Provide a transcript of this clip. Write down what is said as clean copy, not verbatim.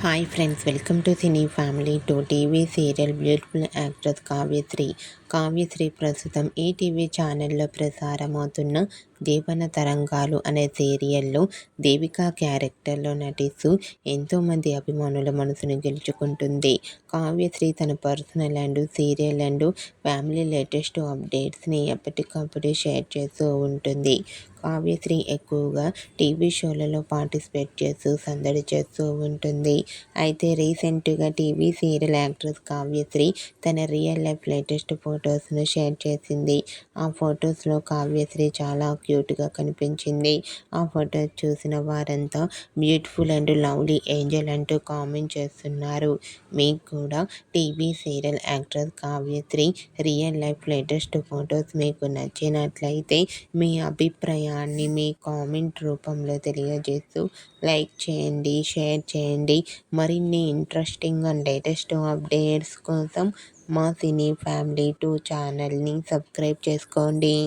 Hi friends, welcome to cine family to TV serial beautiful actress Kavyasri ప్రస్తుతం ఈ TV ఛానల్లో ప్రసారమవుతున్న దీపన తరంగాలు అనే సీరియల్లో దేవిక క్యారెక్టర్లో నటిస్తూ ఎంతోమంది అభిమానుల మనసును గెలుచుకుంటుంది. కావ్యశ్రీ తన personal and serial and family latest అప్డేట్స్ని ఎప్పటికప్పుడు షేర్ చేస్తూ ఉంటుంది. కావ్యశ్రీ ఎక్కువగా టీవీ షోలలో పార్టిసిపేట్ చేస్తూ సందడి చేస్తూ ఉంటుంది. అయితే రీసెంట్గా టీవీ సీరియల్ యాక్ట్రెస్ కావ్యశ్రీ తన రియల్ లైఫ్ లేటెస్ట్ ఫొటోస్ను షేర్ చేసింది. ఆ ఫొటోస్లో కావ్యశ్రీ చాలా క్యూట్గా కనిపించింది. ఆ ఫొటోస్ చూసిన వారంతా బ్యూటిఫుల్ అండ్ లవ్లీ ఏంజల్ అంటూ కామెంట్ చేస్తున్నారు. మీకు కూడా TV serial actress Kavyasri real life latest photos మీకు నచ్చినట్లయితే మీ అభిప్రాయాన్ని మీ కామెంట్ రూపంలో తెలియజేస్తూ లైక్ చేయండి, షేర్ చేయండి. మరిన్ని ఇంట్రెస్టింగ్ అండ్ లేటెస్ట్ అప్డేట్స్ కోసం మా సినీ ఫ్యామిలీ 2 ఛానల్ని సబ్స్క్రైబ్ చేసుకోండి.